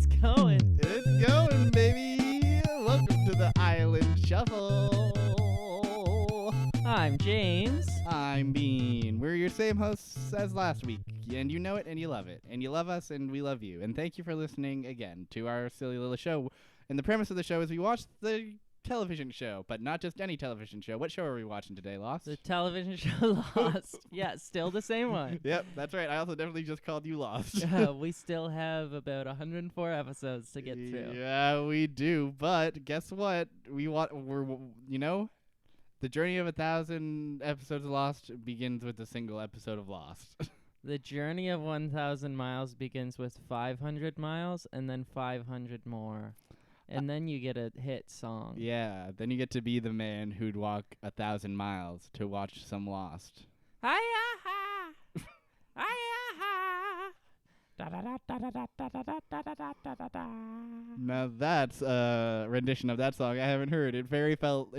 It's going. It's going, baby. Welcome to the Island Shuffle. I'm James. I'm Bean. We're your same hosts as last week, and you know it and you love it. And you love us and we love you. And thank you for listening again to our silly little show. And the premise of the show is we watch the television show, but not just any television show. What show are we watching today, Lost? The television show Lost. Yeah, still the same one. Yep, that's right. I also definitely just called you Lost. We still have about 104 episodes to get through. Yeah, we do. But guess what? The journey of 1,000 episodes of Lost begins with a single episode of Lost. The journey of 1,000 miles begins with 500 miles and then 500 more. And then you get a hit song. Yeah, then you get to be the man who'd walk 1,000 miles to watch some Lost. Hi-ya-ha! Hi-ya-ha! Now that's a rendition of that song I haven't heard. It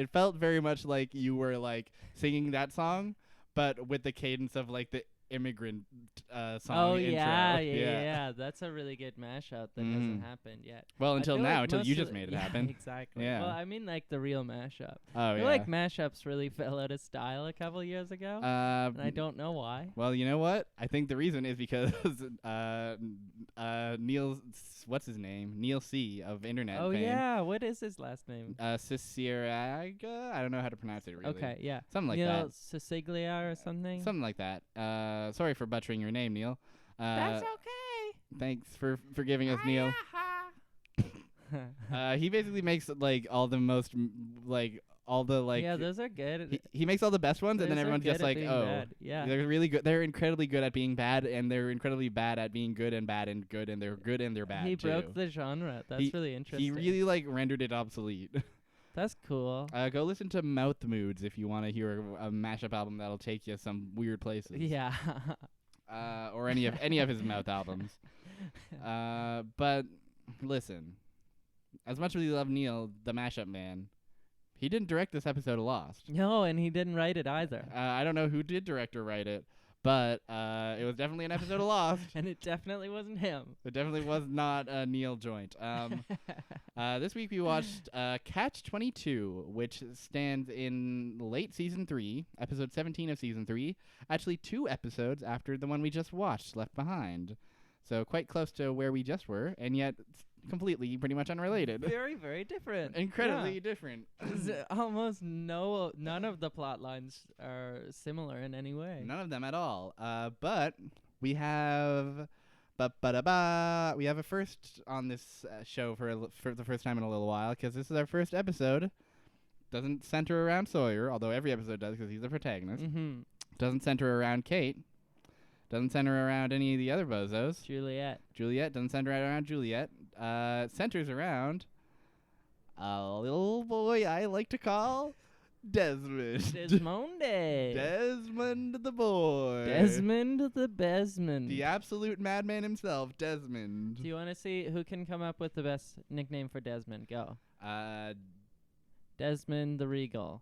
felt very much like you were like singing that song, but with the cadence of like the immigrant song intro. Yeah. That's a really good mashup that hasn't happened yet. Well, until you just made it happen. Exactly. Yeah. Well, I mean like the real mashup. Oh, I feel like mashups really fell out of style a couple years ago, and I don't know why. Well, you know what? I think the reason is because what's his name? Neil C. of Internet Oh, fame. yeah. What is his last name? Ciceraga? I don't know how to pronounce it really. Okay, yeah. Something like Neil that. Ciciglia or something? Something like that. Sorry for butchering your name, Neil. That's okay. Thanks for forgiving us, Neil. He basically makes like all the most yeah, those are good. He makes all the best ones, and then Those are everyone's just good at like, being oh, bad. Yeah. they're really good. They're incredibly good at being bad, and they're incredibly bad at being good and bad and good, and they're good and they're bad He too. broke the genre. That's really interesting. He really like rendered it obsolete. That's cool. Go listen to Mouth Moods if you want to hear a mashup album that'll take you some weird places. Yeah. Or any of his Mouth albums. But listen, as much as we love Neil, the mashup man, he didn't direct this episode of Lost. No, and he didn't write it either. I don't know who did direct or write it, but it was definitely an episode of Lost. And it definitely wasn't him. It definitely was not a Neil joint. This week we watched Catch 22, which stands in late season 3, episode 17 of season 3. Actually, 2 episodes after the one we just watched, Left Behind. So quite close to where we just were, and yet completely pretty much unrelated. Very, very different. Incredibly different. Almost none of the plot lines are similar in any way. None of them at all. But we have we have a first on this show for the first time in a little while, because this is our first episode. Doesn't center around Sawyer, although every episode does because he's the protagonist. Mm-hmm. Doesn't center around Kate. Doesn't center around any of the other bozos. Juliet doesn't center around Juliet. Centers around a little boy I like to call Desmond. Desmond the boy. Desmond the Besmond. The absolute madman himself, Desmond. Do you want to see who can come up with the best nickname for Desmond? Go. Desmond the Regal.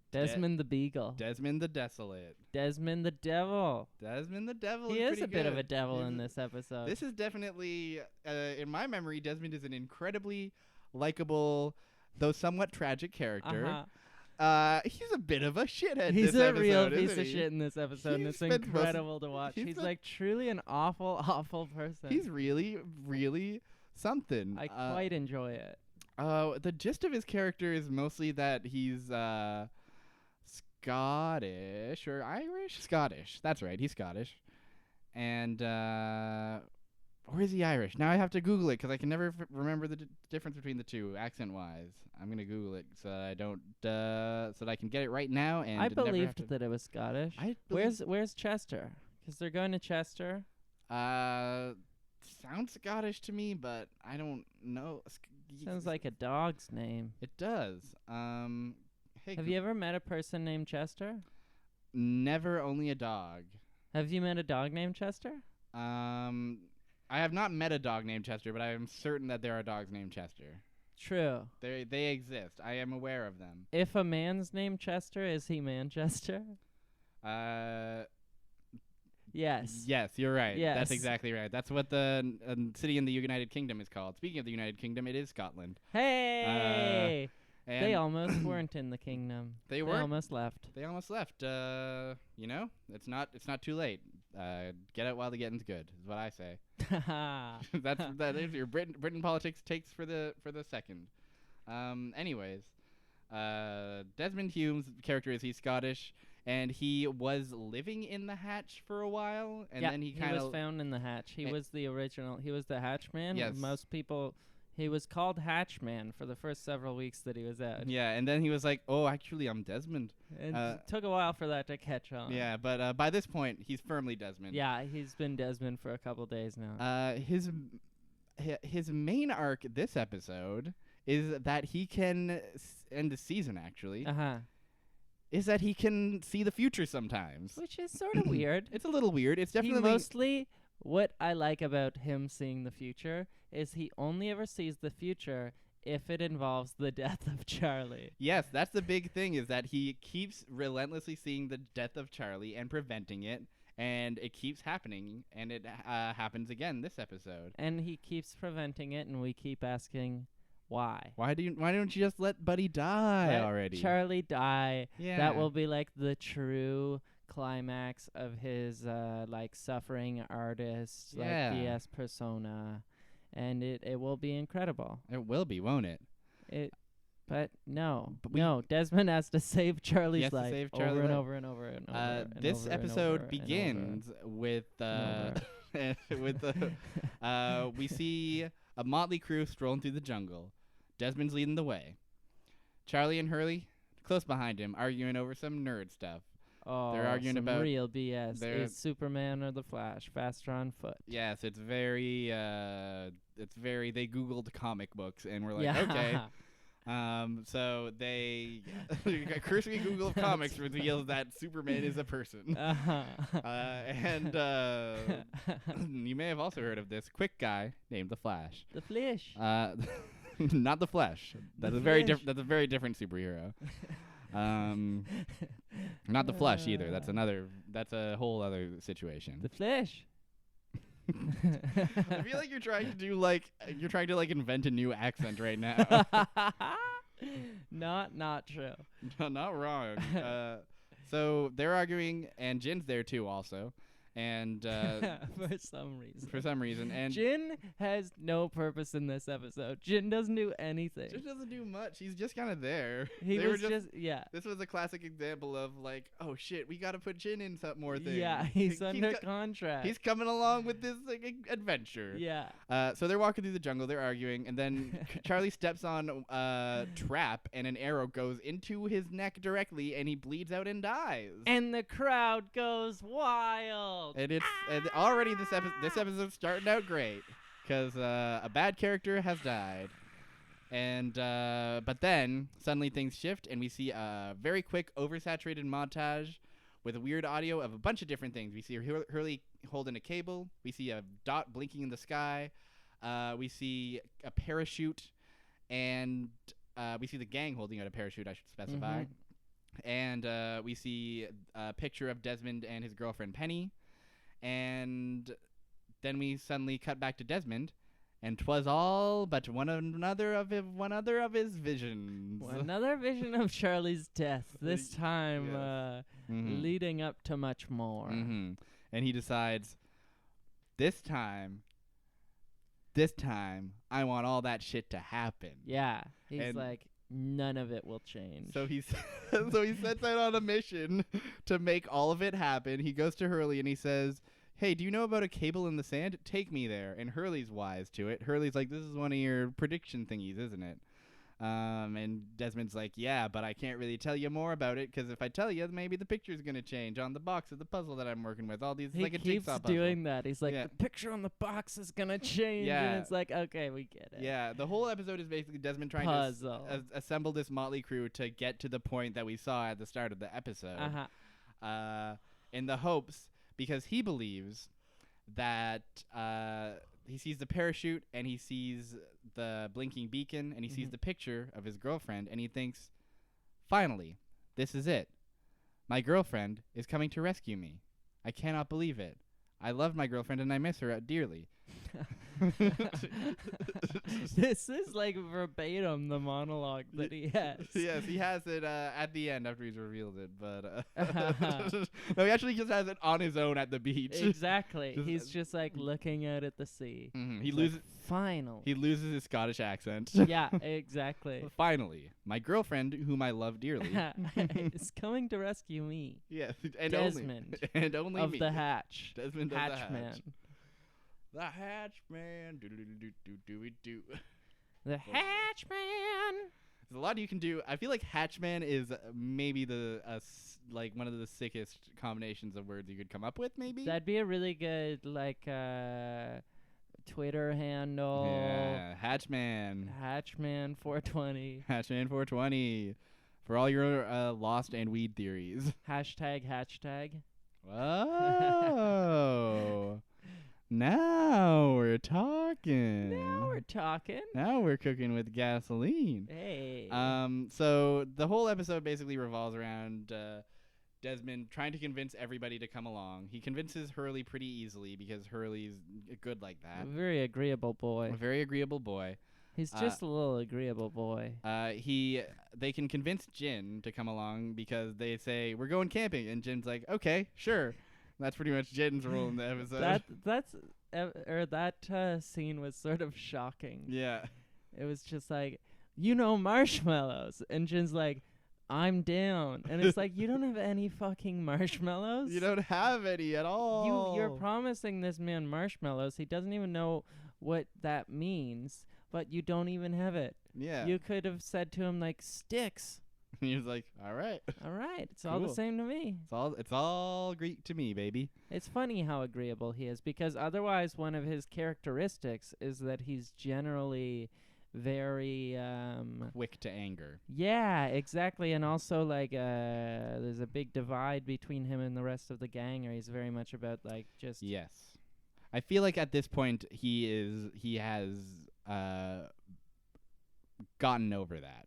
Desmond the Beagle. Desmond the Desolate. Desmond the Devil. Desmond the Devil. He is a bit of a devil He's in this episode. This is definitely, in my memory, Desmond is an incredibly likable, though somewhat tragic character. He's a bit of a shithead. He's this a episode, real piece isn't of he? shit in this episode, and it's incredible to watch. He's like truly an awful, awful person. He's really, really something. I quite enjoy it. The gist of his character is mostly that he's Scottish or Irish? Scottish. That's right. He's Scottish. And or is he Irish? Now I have to Google it because I can never remember the difference between the two accent-wise. I'm gonna Google it so I don't so that I can get it right now. And I believed that it was Scottish. Where's Chester? Because they're going to Chester. Sounds Scottish to me, but I don't know. Sounds like a dog's name. It does. Hey, have you ever met a person named Chester? Never, only a dog. Have you met a dog named Chester? I have not met a dog named Chester, but I am certain that there are dogs named Chester. True. They exist. I am aware of them. If a man's named Chester, is he Manchester? Yes. Yes, you're right. Yes. That's exactly right. That's what the city in the United Kingdom is called. Speaking of the United Kingdom, it is Scotland. Hey! And They almost weren't in the kingdom. They weren't. almost left. They almost left. You know, it's not too late. Get out while the getting's good, is what I say. that is your Britain politics takes for the second. Anyways, Desmond Hume's character is he's Scottish, and he was living in the hatch for a while, and then he kind of was found in the hatch. He was the original. He was the hatchman. Yes. Most people. He was called Hatchman for the first several weeks that he was out. Yeah, and then he was like, "Oh, actually, I'm Desmond." It took a while for that to catch on. Yeah, but by this point, he's firmly Desmond. Yeah, he's been Desmond for a couple days now. His main arc this episode is that he can end the season actually. Is that he can see the future sometimes, which is sort of weird. It's a little weird. It's definitely mostly. What I like about him seeing the future is he only ever sees the future if it involves the death of Charlie. Yes, that's the big thing, is that he keeps relentlessly seeing the death of Charlie and preventing it, and it keeps happening, and it happens again this episode. And he keeps preventing it, and we keep asking why. Why don't you just let Buddy die already? Charlie die. Yeah. That will be like the true climax of his like suffering artist like DS persona, and it will be incredible. It will be, won't it? But Desmond has to save Charlie's life over and over and over and over. This episode begins with we see a motley crew strolling through the jungle. Desmond's leading the way. Charlie and Hurley close behind him, arguing over some nerd stuff. Oh, they're arguing about real BS. Is Superman or the Flash faster on foot? Yes, it's very. They Googled comic books and we're like, okay. So they cursory Google of comics reveals that Superman is a person. And you may have also heard of this quick guy named the Flash. The Flash. Not the Flash. That's a very different superhero. Not the Flush either. That's a whole other situation. The Flash. I feel like you're trying to invent a new accent right now. Not true. No, not wrong. So they're arguing, and Jin's there too also. And for some reason, and Jin has no purpose in this episode. Jin doesn't do anything. Jin doesn't do much. He's just kind of there. This was a classic example of like, oh shit, we got to put Jin in some more things. Yeah, he's under contract. He's coming along with this adventure. Yeah. So they're walking through the jungle. They're arguing, and then Charlie steps on a trap, and an arrow goes into his neck directly, and he bleeds out and dies. And the crowd goes wild. And already this episode's starting out great because a bad character has died, and but then suddenly things shift and we see a very quick oversaturated montage with weird audio of a bunch of different things. We see Hurley holding a cable. We see a dot blinking in the sky. We see a parachute, and we see the gang holding out a parachute, I should specify. And we see a picture of Desmond and his girlfriend Penny. And then we suddenly cut back to Desmond, and 'twas all but one other of his visions. Another vision of Charlie's death. This time, leading up to much more. And he decides, this time, I want all that shit to happen. Yeah, he's like, none of it will change. So he sets out on a mission to make all of it happen. He goes to Hurley and he says, hey, do you know about a cable in the sand? Take me there. And Hurley's wise to it. Hurley's like, this is one of your prediction thingies, isn't it? And Desmond's like, yeah, but I can't really tell you more about it because if I tell you, maybe the picture's going to change on the box of the puzzle that I'm working with. All these, he like a jigsaw puzzle. He keeps doing that. He's like, the picture on the box is going to change. And it's like, okay, we get it. Yeah, the whole episode is basically Desmond trying to assemble this motley crew to get to the point that we saw at the start of the episode. In the hopes, because he believes that he sees the parachute and he sees the blinking beacon and he sees the picture of his girlfriend and he thinks, finally, this is it. My girlfriend is coming to rescue me. I cannot believe it. I love my girlfriend and I miss her dearly. This is like verbatim the monologue that he has. Yes, he has it at the end after he's revealed it, but no, he actually just has it on his own at the beach. Exactly. He's just like looking out at the sea. Mm-hmm. He loses his Scottish accent. Yeah, exactly. Finally, my girlfriend, whom I love dearly, is coming to rescue me. Yes, and Desmond only of me. the Hatch. Desmond of Hatch the Hatch. Man. The Hatch Man. Do. The Hatch Man. There's a lot you can do. I feel like Hatchman is maybe like one of the sickest combinations of words you could come up with. Maybe that'd be a really good like Twitter handle. Yeah, Hatchman. Hatchman 420. Hatchman 420 for all your lost and weed theories. Hashtag. Whoa. Now we're talking. Now we're cooking with gasoline. Hey. So the whole episode basically revolves around Desmond trying to convince everybody to come along. He convinces Hurley pretty easily because Hurley's good like that. A very agreeable boy. A very agreeable boy. He's just a little agreeable boy. They can convince Jin to come along because they say, we're going camping. And Jin's like, okay, sure. That's pretty much Jin's role in the episode. That scene was sort of shocking. Yeah. It was just like, marshmallows. And Jin's like, I'm down. And it's like, you don't have any fucking marshmallows? You don't have any at all. You're promising this man marshmallows. He doesn't even know what that means, but you don't even have it. Yeah. You could have said to him, like, sticks. He was like, all right. It's all the same to me. It's all Greek to me, baby. It's funny how agreeable he is, because otherwise one of his characteristics is that he's generally very quick to anger. Yeah, exactly. And also like there's a big divide between him and the rest of the gang, or he's very much about like just Yes. I feel like at this point he has gotten over that.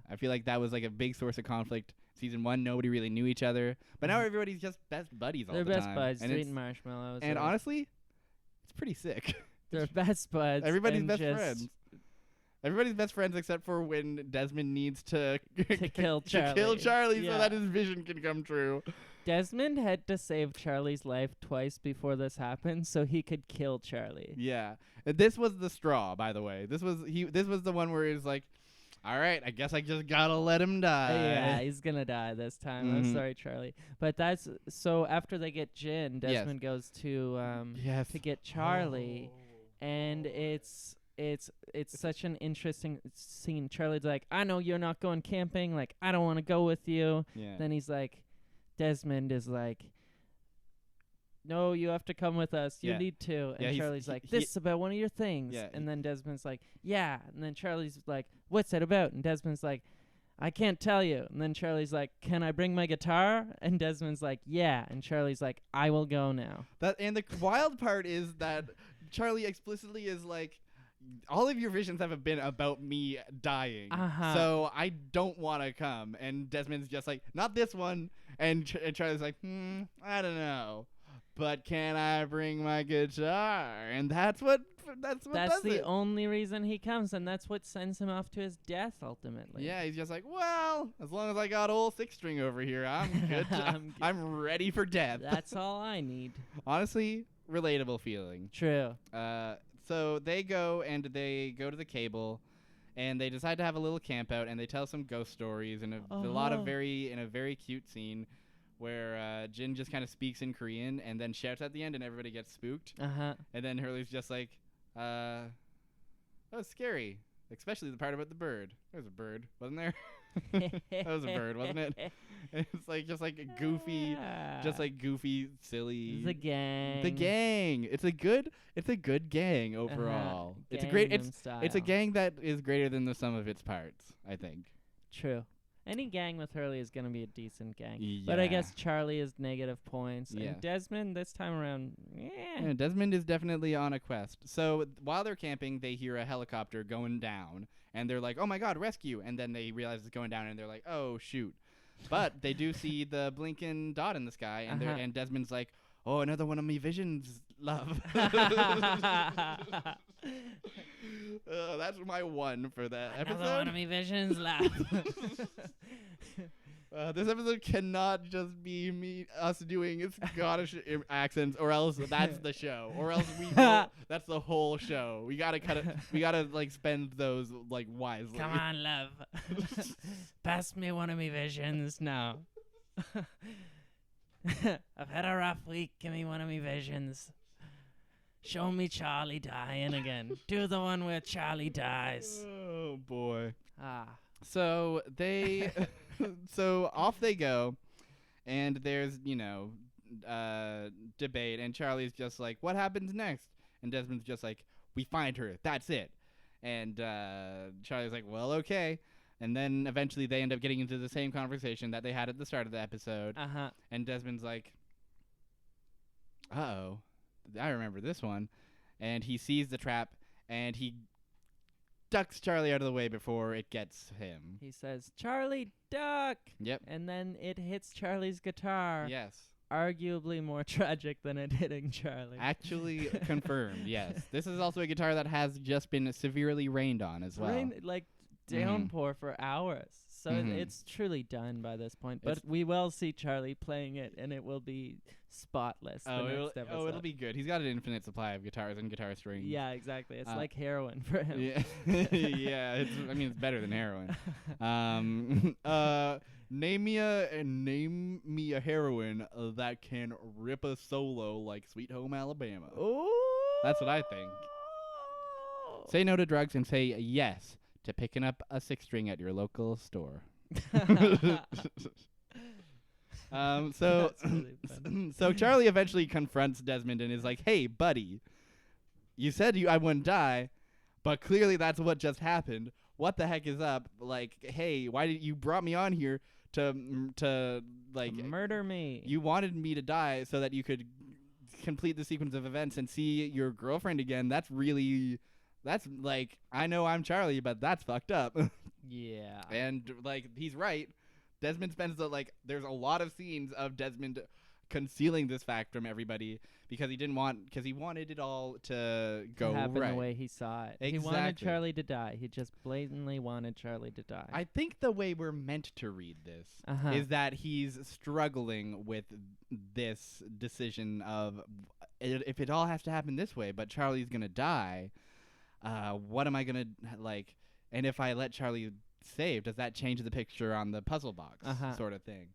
I feel like that was like a big source of conflict. Season 1, nobody really knew each other, but now everybody's just best buddies all the time. They're best buds, eating marshmallows. And honestly, it's pretty sick. They're best buds. Everybody's best friends. Everybody's best friends except for when Desmond needs to kill Charlie. To kill Charlie so that his vision can come true. Desmond had to save Charlie's life twice before this happened so he could kill Charlie. Yeah. This was the straw, by the way. This was the one where he's like, all right, I guess I just gotta let him die. Yeah, he's gonna die this time. I'm sorry, Charlie. But that's so after they get Jin, Desmond goes to get Charlie, and it's such an interesting scene. Charlie's like, I know you're not going camping. Like, I don't want to go with you. Yeah. Then he's like, Desmond is like, no, you have to come with us. You need to. And Charlie's like, this is about one of your things. Yeah, and then Desmond's like, yeah. And then Charlie's like, what's it about? And Desmond's like, I can't tell you. And then Charlie's like, can I bring my guitar? And Desmond's like, yeah. And Charlie's like, I will go now. And the wild part is that Charlie explicitly is like, all of your visions have been about me dying, so I don't want to come. And Desmond's just like, not this one. And Charlie's like, I don't know, but can I bring my guitar? And that's the only reason he comes, and that's what sends him off to his death ultimately. Yeah, he's just like, well, as long as I got old 6-string over here, I'm good. I'm ready for death. That's all I need. Honestly, relatable feeling. True. So they go to the cable, and they decide to have a little camp out, and they tell some ghost stories in a very cute scene where Jin just kind of speaks in Korean and then shouts at the end, and everybody gets spooked. And then Hurley's just like, that was scary, especially the part about the bird. There was a bird, wasn't there? That was a bird, wasn't it? It's like just like a goofy, silly. The gang. The gang. It's a good gang overall. It's a gang that is greater than the sum of its parts, I think. True. Any gang with Hurley is going to be a decent gang. Yeah. But I guess Charlie is negative points. Yeah. And Desmond, this time around, yeah, Desmond is definitely on a quest. So while they're camping, they hear a helicopter going down. And they're like, oh, my God, rescue. And then they realize it's going down, and they're like, oh, shoot. But they do see the blinking dot in the sky, and Desmond's like, Oh, another one of me visions, love. That's my one for that episode. Another one of me visions, love. This episode cannot just be us doing Scottish accents, or else that's the show, or else that's the whole show. We gotta cut it. We gotta spend those wisely. Come on, love. Pass me one of me visions now. I've had a rough week. Give me one of me visions. Show me Charlie dying again. Do the one where Charlie dies. Oh boy. So they. So off they go, and there's, debate, and Charlie's just like, what happens next? And Desmond's just like, we find her, that's it. And Charlie's like, well, okay. And then eventually they end up getting into the same conversation that they had at the start of the episode. And Desmond's like, uh-oh, I remember this one. And he sees the trap, and he ducks Charlie out of the way before it gets him. He says, Charlie, duck! Yep. And then it hits Charlie's guitar. Yes. Arguably more tragic than it hitting Charlie. Actually confirmed, yes. This is also a guitar that has just been severely rained on as well. Downpour for hours. So it's truly done by this point. But we will see Charlie playing it, and it will be spotless the next episode. It'll be good. He's got an infinite supply of guitars and guitar strings. Yeah, exactly. It's like heroin for him. Yeah, yeah. It's better than heroin. Name me a heroine that can rip a solo like Sweet Home Alabama. Ooh. That's what I think. Say no to drugs and say yes to picking up a 6-string at your local store. So Charlie eventually confronts Desmond and is like, hey, buddy, you said I wouldn't die, but clearly that's what just happened. What the heck is up? Hey, why did you brought me on here to murder me? You wanted me to die so that you could complete the sequence of events and see your girlfriend again. That's I know I'm Charlie, but that's fucked up. Yeah. And he's right. Desmond spends there's a lot of scenes of Desmond concealing this fact from everybody because he wanted it all to go happen right the way he saw it. Exactly. He wanted Charlie to die. He just blatantly wanted Charlie to die. I think the way we're meant to read this is that he's struggling with this decision of if it all has to happen this way, but Charlie's gonna die. What am I gonna and if I let Charlie save, does that change the picture on the puzzle box sort of thing?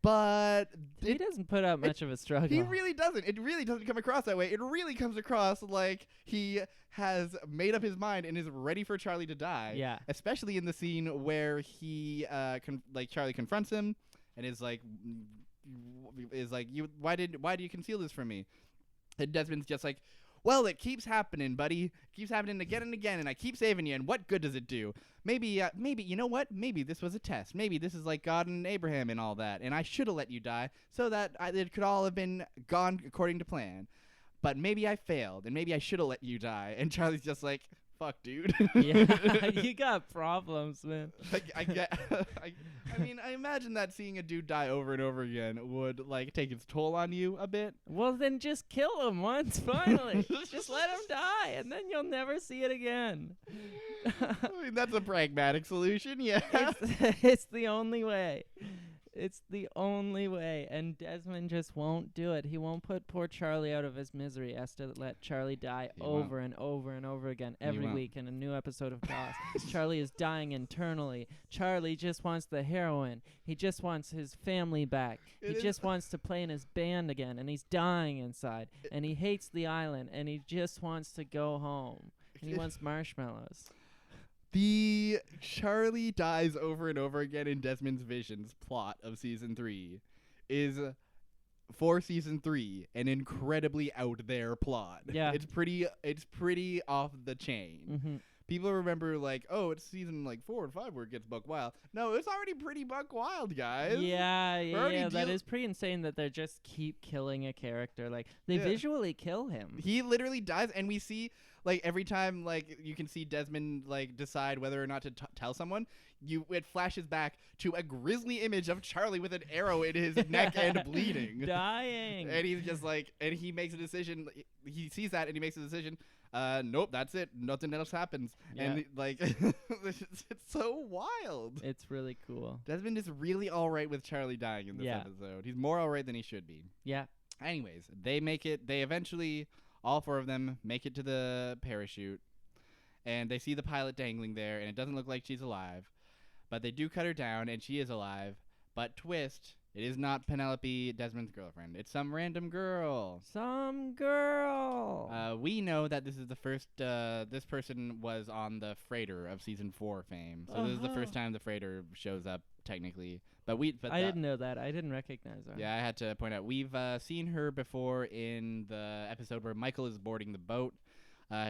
But he doesn't put up much of a struggle. He really doesn't. It really doesn't come across that way. It really comes across like he has made up his mind and is ready for Charlie to die. Yeah. Especially in the scene where he Charlie confronts him and is like, why do you conceal this from me? And Desmond's just like, well, it keeps happening, buddy. It keeps happening again and again, and I keep saving you, and what good does it do? Maybe, you know what? Maybe this was a test. Maybe this is like God and Abraham and all that, and I should have let you die so that it could all have been gone according to plan. But maybe I failed, and maybe I should have let you die. And Charlie's just like, fuck, dude. Yeah, you got problems, man. I imagine that seeing a dude die over and over again would take its toll on you a bit. Well, then just kill him once, finally. Just let him die, and then you'll never see it again. That's a pragmatic solution, yeah. It's the only way. It's the only way, and Desmond just won't do it. He won't put poor Charlie out of his misery. He has to let Charlie die over and over and over again every week in a new episode of DOS. Charlie is dying internally. Charlie just wants the heroin. He just wants his family back. He just wants to play in his band again, and he's dying inside. And he hates the island, and he just wants to go home. And he wants marshmallows. The Charlie dies over and over again in Desmond's visions plot of season 3 is, for season 3, an incredibly out there plot. Yeah. It's pretty off the chain. people remember like, oh, it's season like 4 and 5 where it gets buck wild. No, it's already pretty buck wild, guys. Yeah. That is pretty insane that they just keep killing a character. Like they visually kill him. He literally dies, and we see like every time like you can see Desmond like decide whether or not to tell someone. It flashes back to a grisly image of Charlie with an arrow in his neck and bleeding, dying. And he's just like, and he makes a decision. He sees that and he makes a decision. Nope, that's it. Nothing else happens. Yeah. And like, it's so wild. It's really cool. Desmond is really all right with Charlie dying in this episode. He's more all right than he should be. Yeah. Anyways, they make it. They eventually, all 4 of them, make it to the parachute, and they see the pilot dangling there, and it doesn't look like she's alive. But they do cut her down, and she is alive. But twist, it is not Penelope, Desmond's girlfriend. It's some random girl. We know that this is the first, this person was on the freighter of season 4 fame. So this is the first time the freighter shows up, technically. But I didn't know that. I didn't recognize her. Yeah, I had to point out. We've seen her before in the episode where Michael is boarding the boat.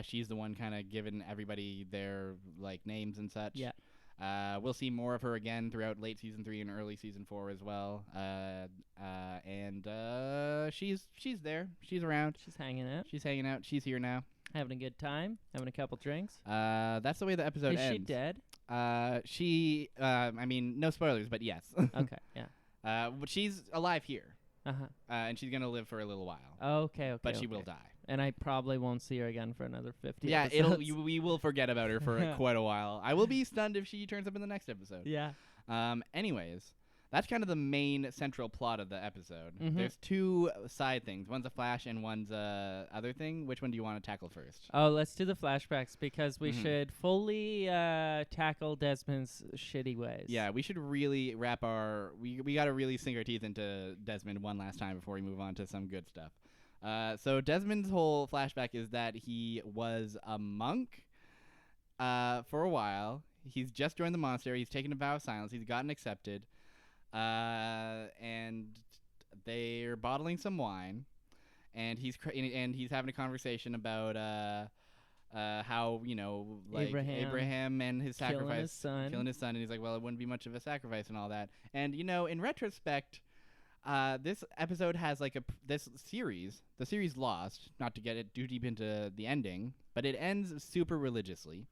She's the one kind of giving everybody their, like, names and such. Yeah. We'll see more of her again throughout late season 3 and early season 4 as well. She's there. She's around. She's hanging out. She's here now. Having a good time. Having a couple drinks. That's the way the episode ends. Is she dead? I mean, no spoilers, but yes. Okay, yeah. But she's alive here. Uh-huh. And she's going to live for a little while. Okay. But she will die. And I probably won't see her again for another 50 Yeah, episodes. we will forget about her for quite a while. I will be stunned if she turns up in the next episode. Yeah. Anyways, that's kind of the main central plot of the episode. Mm-hmm. There's 2 side things. One's a flash and one's a other thing. Which one do you want to tackle first? Oh, let's do the flashbacks because we should fully tackle Desmond's shitty ways. Yeah, we should really wrap we got to really sink our teeth into Desmond one last time before we move on to some good stuff. So Desmond's whole flashback is that he was a monk for a while. He's just joined the monastery. He's taken a vow of silence. He's gotten accepted. And they're bottling some wine. And he's having a conversation about how, like Abraham and his sacrifice. Killing his son. And he's like, well, it wouldn't be much of a sacrifice and all that. And, in retrospect, this episode has this series, the series Lost, not to get it too deep into the ending, but it ends super religiously.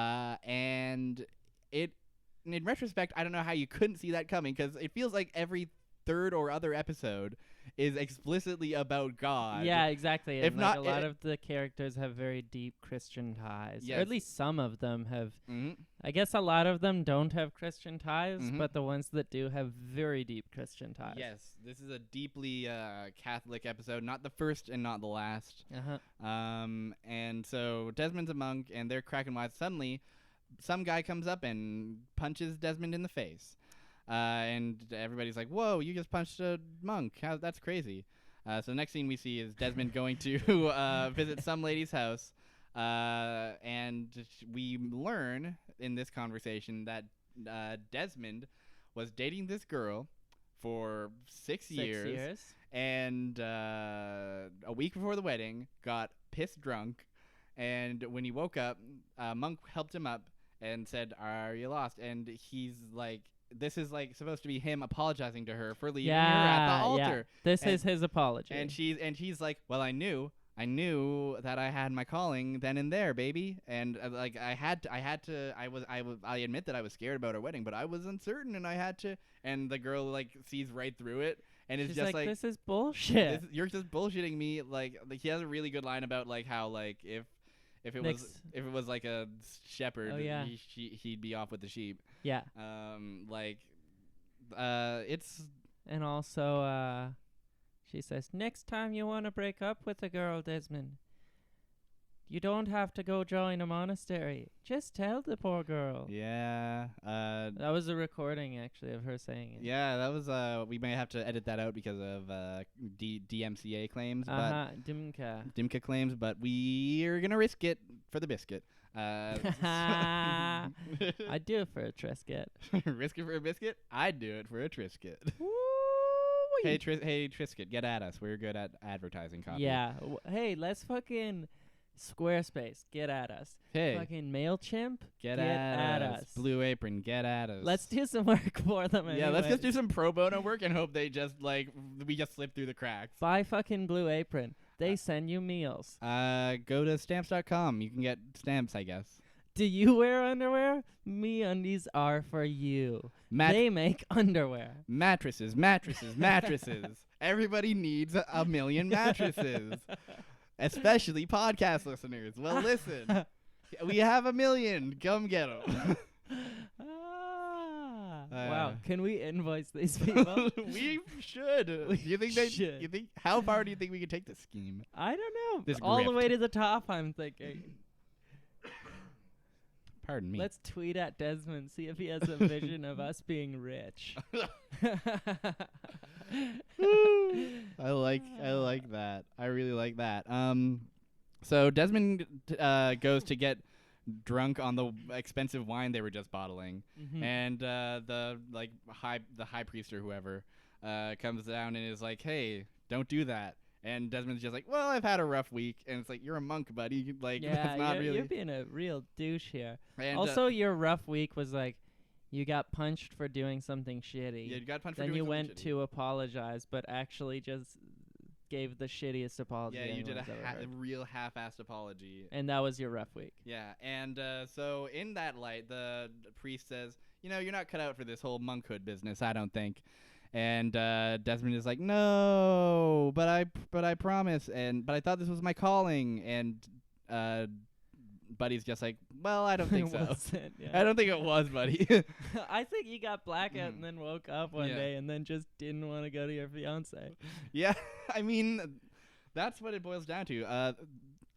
And in retrospect, I don't know how you couldn't see that coming, because it feels like every third or other episode is explicitly about God. Yeah, exactly. And a lot of the characters have very deep Christian ties. Yes. Or at least some of them have. Mm-hmm. I guess a lot of them don't have Christian ties, but the ones that do have very deep Christian ties. Yes, this is a deeply Catholic episode, not the first and not the last. And so Desmond's a monk, and they're cracking wise. Suddenly, some guy comes up and punches Desmond in the face. And everybody's like, whoa, you just punched a monk. That's crazy. So the next scene we see is Desmond going to visit some lady's house. And we learn in this conversation that Desmond was dating this girl for 6 years. And a week before the wedding, got pissed drunk. And when he woke up, Monk helped him up and said, are you lost? And he's like, this is supposed to be him apologizing to her for leaving her at the altar. Yeah. This is his apology. And he's like, well, I knew that I had my calling then and there, baby. And I admit that I was scared about our wedding, but I was uncertain and I had to. And the girl sees right through it. And it's just like, this is bullshit. You're just bullshitting me. Like he has a really good line about how if it was like a shepherd, he'd be off with the sheep. Yeah. It's. And also, she says, next time you want to break up with a girl, Desmond, you don't have to go join a monastery. Just tell the poor girl. Yeah. That was a recording, actually, of her saying it. Yeah, that was, we may have to edit that out because of DMCA claims. DMCA claims, but we're going to risk it for the biscuit. I'd do it for a Triscuit. Risk it for a biscuit? I'd do it for a Triscuit. Hey, Triscuit, get at us. We're good at advertising copy. Yeah. Hey, let's fucking Squarespace, get at us. Hey. Fucking MailChimp, Get at us. Blue Apron, get at us. Let's do some work for them anyway. Yeah, let's just do some pro bono work and hope they just, we just slip through the cracks. Buy fucking Blue Apron. They send you meals. Go to stamps.com. You can get stamps, I guess. Do you wear underwear? MeUndies are for you. They make underwear. Mattresses. Everybody needs a million mattresses. Especially podcast listeners. Well, listen. We have 1 million. Come get them. Wow. Can we invoice these people? We should. You think how far do you think we could take this scheme? I don't know. This all grift. the way to the top, I'm thinking. Pardon me. Let's tweet at Desmond, see if he has a vision of us being rich. I like that. I really like that. So Desmond goes to get drunk on the expensive wine they were just bottling, and the high priest or whoever comes down and is like, "Hey, don't do that." And Desmond's just like, "Well, I've had a rough week," and it's like, "You're a monk, buddy. That's not really." You're being a real douche here. And also, your rough week was like, you got punched for doing something shitty. Yeah, you got punched. Then for doing you something went shitty. to apologize, but actually just gave the shittiest apology. Yeah, you did a heard. real half-assed apology. And that was your rough week. Yeah, and so in that light, the priest says, "You're not cut out for this whole monkhood business, I don't think." And Desmond is like, "No, but I promise, but I thought this was my calling." And Buddy's just like, "Well, I don't think so. I don't think it was, Buddy." I think you got blackout and then woke up one day and then just didn't want to go to your fiance. Yeah, I mean, that's what it boils down to.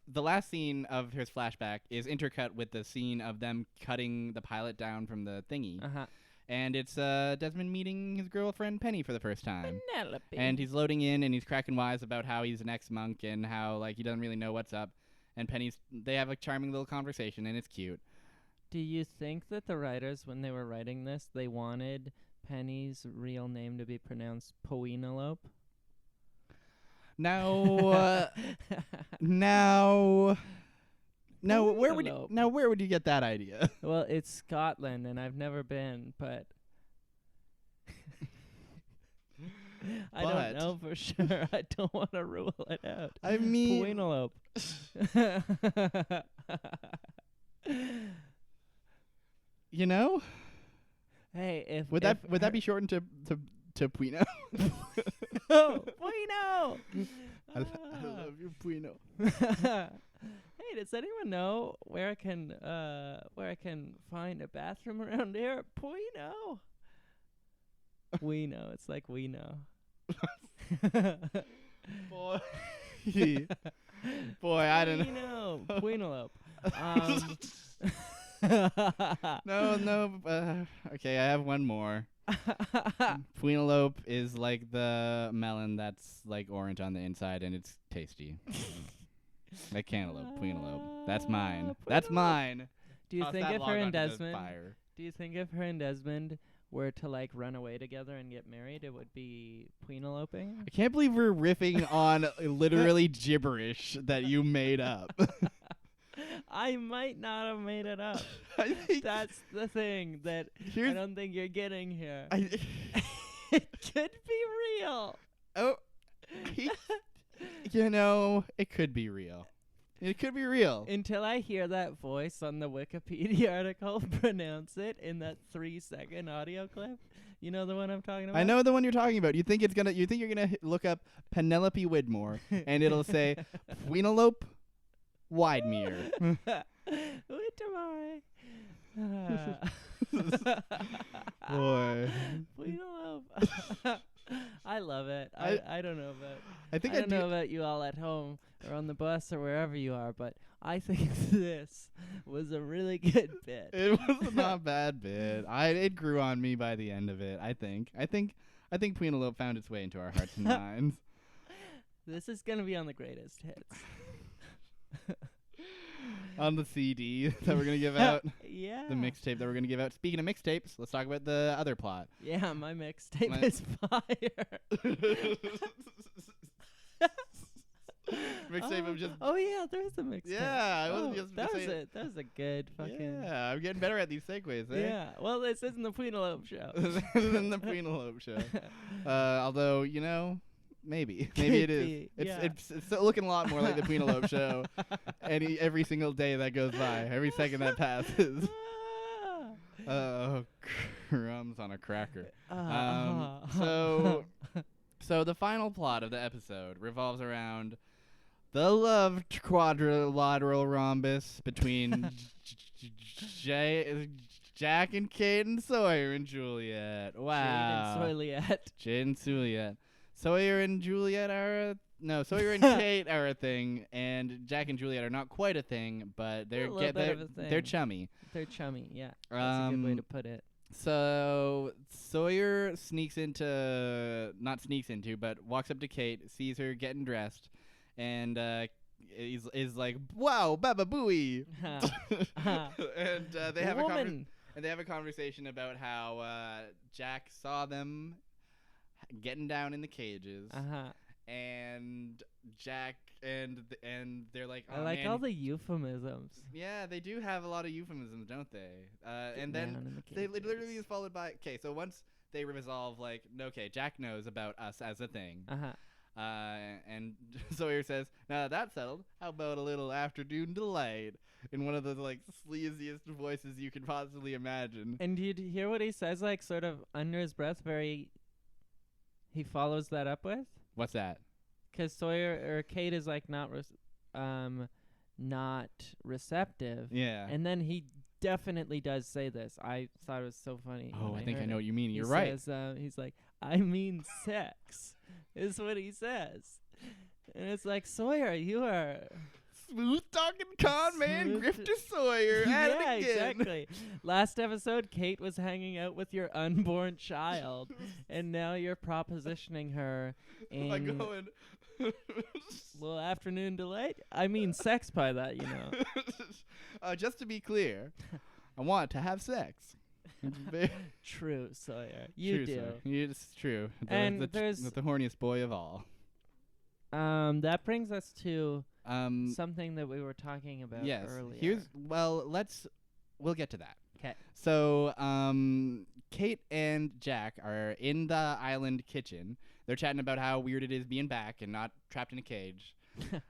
The last scene of his flashback is intercut with the scene of them cutting the pilot down from the thingy. And it's Desmond meeting his girlfriend Penny for the first time. Penelope. And he's loading in and he's cracking wise about how he's an ex-monk and how he doesn't really know what's up. And they have a charming little conversation and it's cute. Do you think that the writers, when they were writing this, they wanted Penny's real name to be pronounced pweenelope? Now, where would you get that idea? Well, it's Scotland, and I've never been, but I don't know for sure. I don't want to rule it out. I mean, pweenelope. Hey, would that be shortened to Puino? Oh, Puino! I love your Puino. Hey, does anyone know where I can find a bathroom around here? Puino. We know. It's like we know. Boy, I don't know. Pweenelope. No. Okay, I have one more. Pweenelope is like the melon that's like orange on the inside and it's tasty. Like cantaloupe, Pweenelope. That's mine. That's mine. Do you think if her and Desmond were to like run away together and get married, it would be Pweeneloping? I can't believe we're riffing on literally gibberish that you made up. I might not have made it up. I think that's the thing that I don't think you're getting here. It could be real. Oh, it could be real. It could be real. Until I hear that voice on the Wikipedia article pronounce it in that 3-second audio clip. You know the one I'm talking about? I know the one you're talking about. You think you're gonna look up Penelope Widmore and it'll say Pweenelope Widemere. Widmore. Boy. Pweenelope. I love it. I don't know about. I don't know about you all at home or on the bus or wherever you are, but I think this was a really good bit. It was not a bad bit. It grew on me by the end of it. I think Pweenelope found its way into our hearts and minds. This is gonna be on the greatest hits. On the CD that we're going to give out. Yeah. The mixtape that we're going to give out. Speaking of mixtapes, let's talk about the other plot. Yeah, my mixtape is fire. Mixtape of just. Oh yeah, there's a mixtape. Yeah, I wasn't just. That was it. That was a good fucking. Yeah, I'm getting better at these segues. Eh? Yeah. Well, this isn't the Pweenelope show. This isn't the Pweenelope show. Although maybe it is. It's looking a lot more like the Pweenelope show. Every single day that goes by, every second that passes. Oh, crumbs on a cracker. So the final plot of the episode revolves around the love quadrilateral rhombus between Jack and Kate and Sawyer and Juliet. Wow. Jade and Juliet. Sawyer and Juliet Sawyer and Kate are a thing, and Jack and Juliet are not quite a thing, but they're chummy. They're chummy, yeah. That's a good way to put it. So Sawyer but walks up to Kate, sees her getting dressed, and is like, "Wow, Baba Booey!" And they have a conversation about how Jack saw them getting down in the cages, and Jack and they're like, oh, I like man. all the euphemisms. Yeah, they do have a lot of euphemisms, don't they? And then they literally is followed by, okay, so once they resolve, like, okay, Jack knows about us as a thing. And Sawyer says, now that's settled, how about a little afternoon delight? In one of the, like, sleaziest voices you could possibly imagine. And do you hear what he says, like, sort of under his breath, he follows that up with? What's that? Because Kate is like not receptive. Yeah. And then he definitely does say this. I thought it was so funny. Oh, I think I know what you mean. You're right. right. He's like, I mean sex, is what he says. And it's like, Sawyer, you are smooth talking con man, Grifter Sawyer. At it again. Exactly. Last episode, Kate was hanging out with your unborn child, and now you're propositioning her in little afternoon delight. I mean sex by that, just to be clear, I want to have sex. True, Sawyer. You do. It's true. And there's the horniest boy of all. That brings us to something that we were talking about earlier. We'll get to that. Okay. So, Kate and Jack are in the island kitchen. They're chatting about how weird it is being back and not trapped in a cage.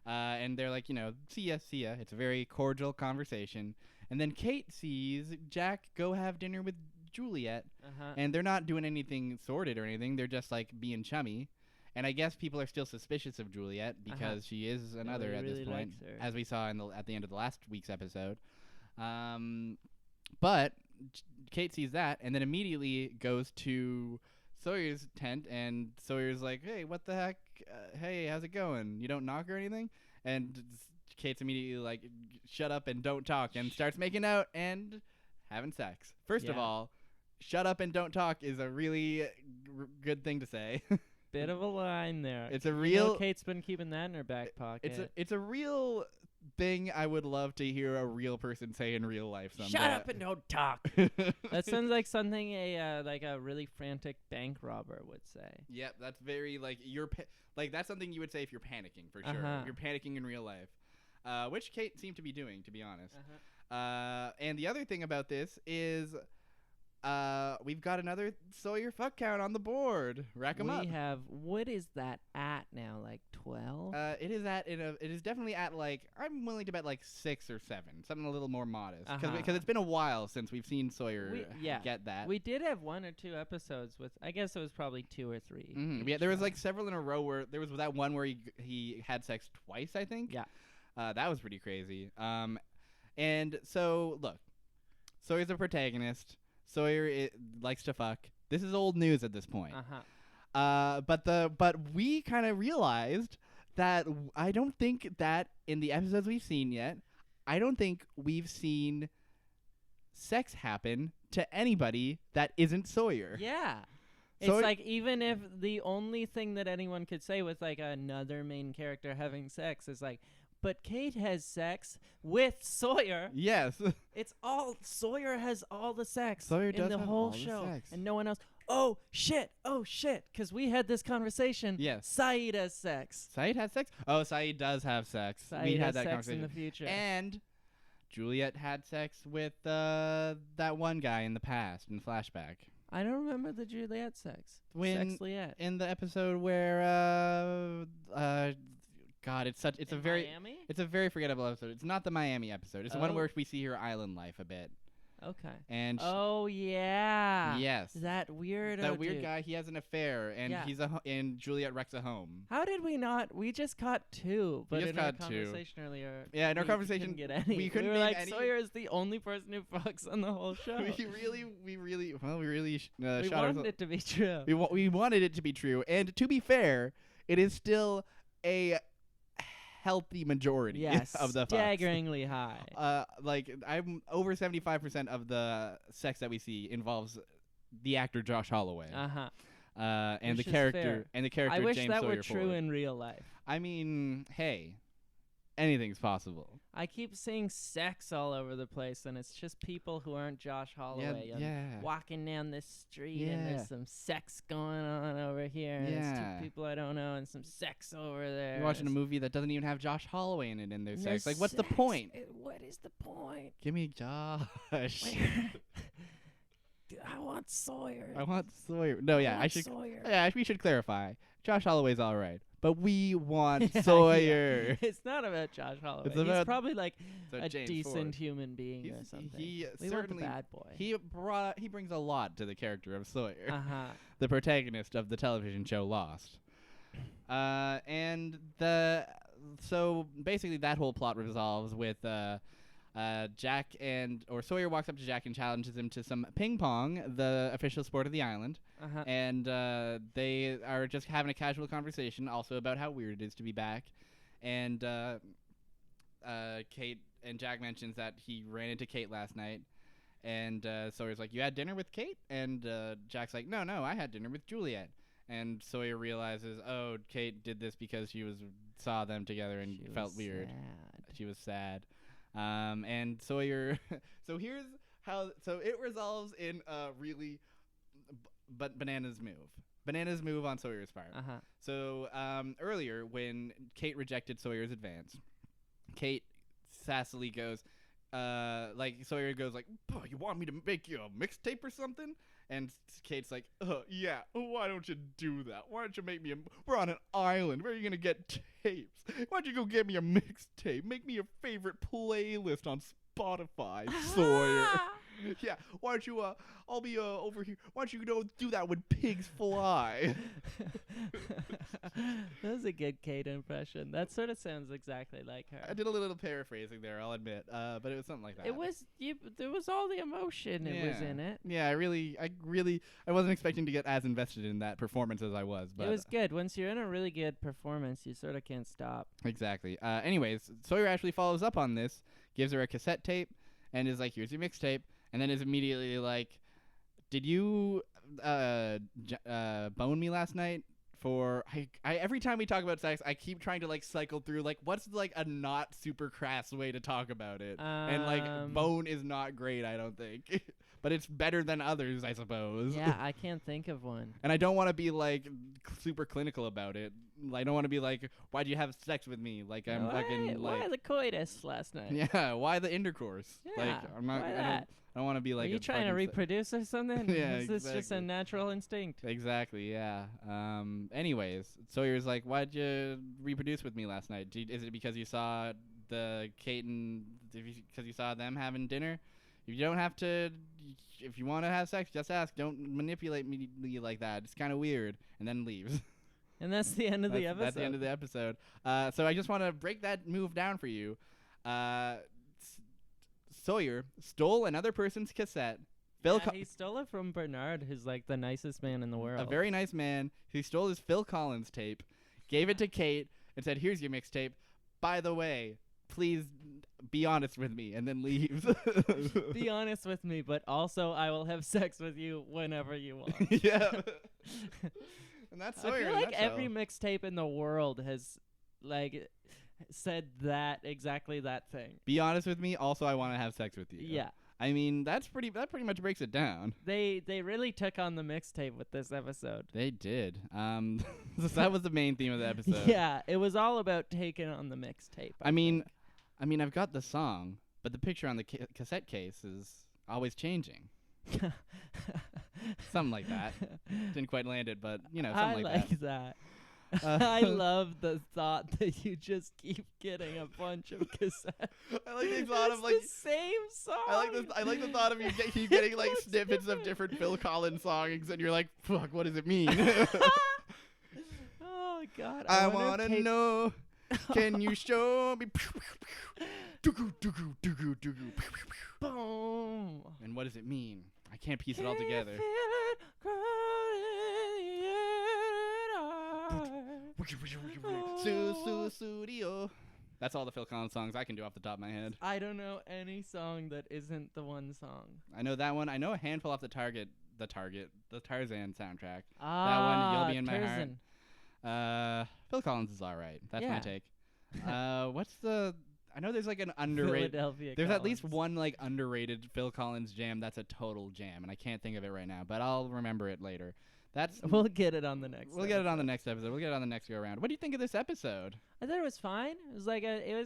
And they're like, see ya. It's a very cordial conversation. And then Kate sees Jack go have dinner with Juliet. And they're not doing anything sordid or anything. They're just, like, being chummy. And I guess people are still suspicious of Juliet because she is another at this point, as we saw at the end of the last week's episode. But Kate sees that and then immediately goes to Sawyer's tent, and Sawyer's like, hey, what the heck? Hey, how's it going? You don't knock or anything? And Kate's immediately like, shut up and don't talk, and starts making out and having sex. First of all, shut up and don't talk is a really good thing to say. Bit of a line there. It's a real... Kate's been keeping that in her back pocket. It's a real thing I would love to hear a real person say in real life someday. Shut up and don't talk. That sounds like something a really frantic bank robber would say. Yep, that's very like that's something you would say if you're panicking for sure. If you're panicking in real life, which Kate seemed to be doing, to be honest. And the other thing about this is we've got another Sawyer fuck count on the board. Rack 'em up. We have, what is that at now? Like 12? It is definitely at like, I'm willing to bet like 6 or 7, something a little more modest, because it's been a while since we've seen Sawyer get that. We did have 1 or 2 episodes with, I guess it was probably 2 or 3. Mm-hmm. Yeah, there was like several in a row where there was that one where he had sex twice, I think. Yeah. That was pretty crazy. And so look, Sawyer's a protagonist. Sawyer likes to fuck. This is old news at this point. But we kind of realized that I don't think that in the episodes we've seen yet, I don't think we've seen sex happen to anybody that isn't Sawyer. Yeah. It's like, even if the only thing that anyone could say with like another main character having sex is like, but Kate has sex with Sawyer. Yes. It's all Sawyer has all the sex Sawyer in does the have whole all the show, sex. and no one else. oh shit, because we had this conversation. Yes. Saeed has sex. Saeed has sex? Oh, Saeed does have sex. Saeed had has that sex conversation. in the future. And Juliet had sex with that one guy in the past, in flashback. I don't remember the Juliet sex. Sex-liet. In the episode where God, it's a very Miami? It's a very forgettable episode. It's not the Miami episode. It's the one where we see her island life a bit. Okay. And yeah. Yes. That weird guy, he has an affair, and and Juliet wrecks a home. How did we not? We just caught two, but in our conversation earlier, yeah, in our conversation, couldn't get any. We couldn't were like, any. Sawyer is the only person who fucks on the whole show. we really we wanted it to be true. We wanted it to be true, and to be fair, it is still a healthy majority of the fucks. Staggeringly high. Like I'm over 75% of the sex that we see involves the actor Josh Holloway. And the character I wish James that Sawyer were true Ford. in real life. I mean, hey, anything's possible. I keep seeing sex all over the place, and it's just people who aren't Josh Holloway. Yeah. Walking down this street, and there's some sex going on over here, and it's two people I don't know, and some sex over there. You're watching a movie that doesn't even have Josh Holloway in it, and there's sex. Like, what's the point? What is the point? Give me Josh. I want Sawyer. No, yeah, I should. Sawyer. Yeah, we should clarify. Josh Holloway's all right, but we want Sawyer. It's not about Josh Holloway. He's probably like a James decent Ford. Human being or something. We want the bad boy. He brings a lot to the character of Sawyer, the protagonist of the television show Lost. So basically that whole plot resolves with Sawyer walks up to Jack and challenges him to some ping pong, the official sport of the island. And they are just having a casual conversation also about how weird it is to be back. And Kate and Jack mentions that he ran into Kate last night. And Sawyer's like, you had dinner with Kate? And Jack's like, no, I had dinner with Juliet. And Sawyer realizes, oh, Kate did this because she saw them together and felt weird. She was sad. And Sawyer, so here's how, it resolves in a really bananas move on Sawyer's part. So earlier when Kate rejected Sawyer's advance, Kate sassily goes, Sawyer goes like, oh, you want me to make you a mixtape or something? And Kate's like, yeah, why don't you do that? Why don't you make me we're on an island. Where are you going to get tapes? Why don't you go get me a mixtape? Make me your favorite playlist on Spotify, Sawyer. Yeah, why don't you, I'll be over here. Why don't you go do that when pigs fly? That was a good Kate impression. That sort of sounds exactly like her. I did a little paraphrasing there, I'll admit, but it was something like that. There was all the emotion was in it. Yeah, I wasn't expecting to get as invested in that performance as I was. But it was good. Once you're in a really good performance, you sort of can't stop. Exactly. Anyways, Sawyer actually follows up on this, gives her a cassette tape, and is like, here's your mixtape. And then is immediately like, did you bone me last night? Every time we talk about sex, I keep trying to like cycle through like what's like a not super crass way to talk about it. And like bone is not great, I don't think. But it's better than others, I suppose. Yeah, I can't think of one. And I don't want to be like super clinical about it. I don't want to be like, why'd you have sex with me? Like I'm fucking like, why the coitus last night? Yeah, why the intercourse? Yeah, like I'm not. I don't want to be like. Are you trying to reproduce or something? Yeah, Is this just a natural instinct? Exactly. Yeah. Anyways, Sawyer's like, why'd you reproduce with me last night? Is it because you saw Kate and because you saw them having dinner? If you don't have to, if you want to have sex, just ask. Don't manipulate me like that. It's kind of weird. And then leaves. And that's the end of the episode. That's the end of the episode. So I just want to break that move down for you. Sawyer stole another person's cassette. He stole it from Bernard, who's like the nicest man in the world. A very nice man. He stole his Phil Collins tape, gave it to Kate, and said, here's your mixtape. By the way, please be honest with me, and then leaves. Be honest with me, but also I will have sex with you whenever you want. Yeah. And that's Sawyer. I feel like every mixtape in the world has like said exactly that thing. Be honest with me. Also, I want to have sex with you. Yeah. I mean, that pretty much breaks it down. They really took on the mixtape with this episode. They did. So that was the main theme of the episode. Yeah, it was all about taking on the mixtape. I mean, I've got the song, but the picture on the cassette case is always changing. Something like that. Didn't quite land it, but something I like that. I love the thought that you just keep getting a bunch of cassettes. I like the thought of like the same song. I like the thought of you keep getting like snippets of different Phil Collins songs, and you're like, fuck, what does it mean? Oh God! I wanna know. Can you show me? Boom. And what does it mean? I can't piece it all together. Studio. That's all the Phil Collins songs I can do off the top of my head. I don't know any song that isn't the one song. I know that one. I know a handful off the Tarzan soundtrack. That one, You'll Be in My Heart. Phil Collins is all right. That's my take. What's the? I know there's like an underrated. Philadelphia there's Collins. At least one like underrated Phil Collins jam that's a total jam, and I can't think of it right now, but I'll remember it later. We'll get it on the next. We'll get it on the next episode. We'll get it on the next go around. What do you think of this episode? I thought it was fine. It was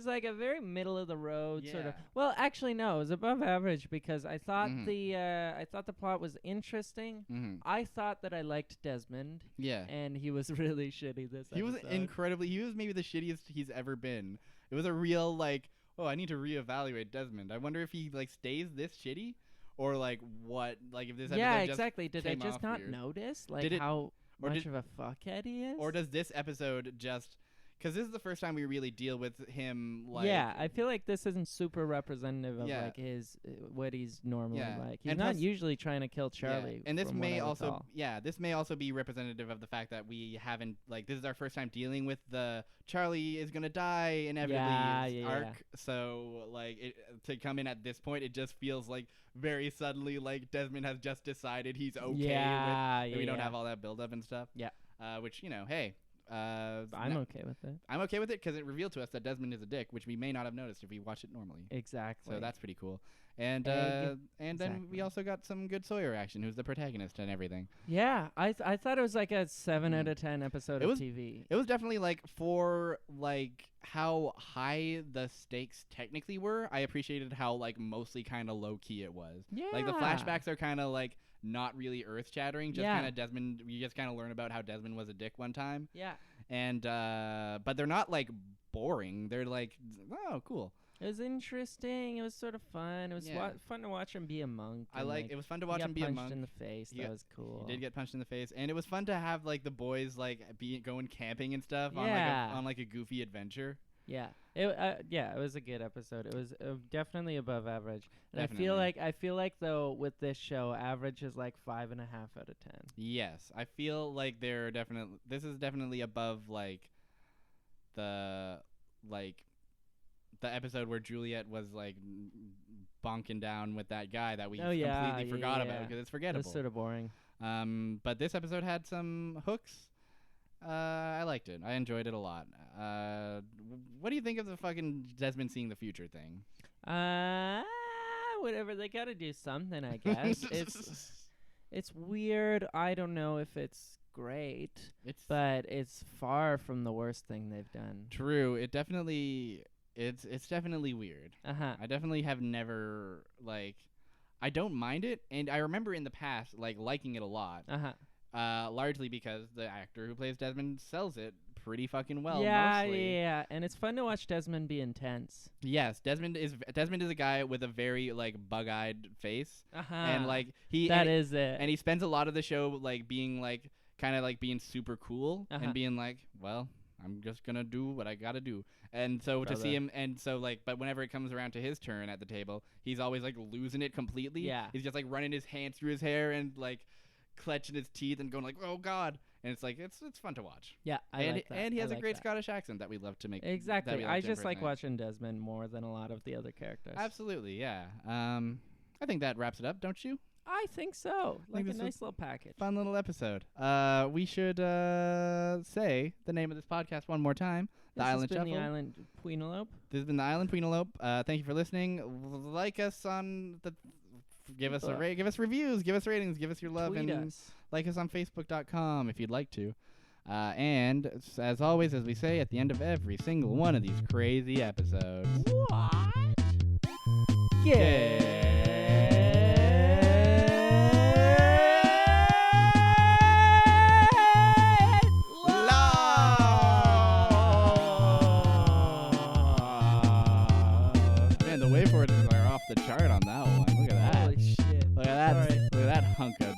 like a very middle of the road sort of. Well, actually, no, it was above average because I thought the plot was interesting. Mm-hmm. I thought that I liked Desmond. Yeah, and he was really shitty this episode. He was incredibly. He was maybe the shittiest he's ever been. It was a real like, oh, I need to reevaluate Desmond. I wonder if he like stays this shitty. Or like what? Like if this episode exactly. Did I just not notice like how much of a fuckhead he is? Or does this episode just? Because this is the first time we really deal with him. Like I feel like this isn't super representative of like his what he's normally like. He's not usually trying to kill Charlie. And this may also be representative of the fact that we haven't like this is our first time dealing with the Charlie is gonna die inevitably arc. So like to come in at this point, it just feels like very suddenly like Desmond has just decided he's okay with we don't have all that build up and stuff. Yeah. Which hey. I'm okay with it. I'm okay with it because it revealed to us that Desmond is a dick, which we may not have noticed if we watched it normally. Exactly. So that's pretty cool. And then we also got some good Sawyer action, who's the protagonist and everything. Yeah, I thought it was like a 7 out of 10 episode of TV. It was definitely like for like how high the stakes technically were. I appreciated how like mostly kind of low key it was. Yeah. Like the flashbacks are kind of like not really earth-shattering, just kind of Desmond. You just kind of learn about how Desmond was a dick one time. Yeah. And but they're not like boring. They're like, oh, cool. It was interesting. It was sort of fun. It was fun to watch him be a monk. It was fun to watch him be a monk. Punched in the face. That was cool. He did get punched in the face, and it was fun to have like the boys like going camping and stuff on like a goofy adventure. Yeah. It was a good episode. It was definitely above average. And I feel like though with this show, average is like 5.5 out of 10. Yes, I feel like this is definitely above like the episode where Juliet was like bonking down with that guy that we completely forgot about because it's forgettable. It was sort of boring. But this episode had some hooks. I liked it. I enjoyed it a lot. What do you think of the fucking Desmond seeing the future thing? Whatever. They got to do something, I guess. It's weird. I don't know if it's great, but it's far from the worst thing they've done. True. It's definitely weird. I definitely have never like. I don't mind it, and I remember in the past like liking it a lot. Largely because the actor who plays Desmond sells it pretty fucking well. Yeah, and it's fun to watch Desmond be intense. Yes, Desmond is a guy with a very like bug-eyed face, and like is it. And he spends a lot of the show like being like kind of like being super cool and being like, well, I'm just gonna do what I gotta do. And so to see him, and so like, but whenever it comes around to his turn at the table, he's always like losing it completely. Yeah, he's just like running his hands through his hair and like clenching his teeth and going like, oh god. And it's like it's fun to watch. Yeah, and he has a great Scottish accent that we love to make. Exactly, I just like watching Desmond more than a lot of the other characters. Absolutely, yeah. I think that wraps it up, don't you? I think so. Like a nice little package. Fun little episode. We should say the name of this podcast one more time. The Island Shuffle. This has been the Island Pweenelope. This has been the Island Pweenelope. Thank you for listening. Like us on the give us give us reviews, give us ratings, give us your love, Tweet and us. like us on Facebook.com if you'd like to. And as always, as we say at the end of every single one of these crazy episodes. What? Yeah. Man, the wave forwards are off the chart on that one. Look at that. Holy shit. Look at that. Sorry. Look at that hunk of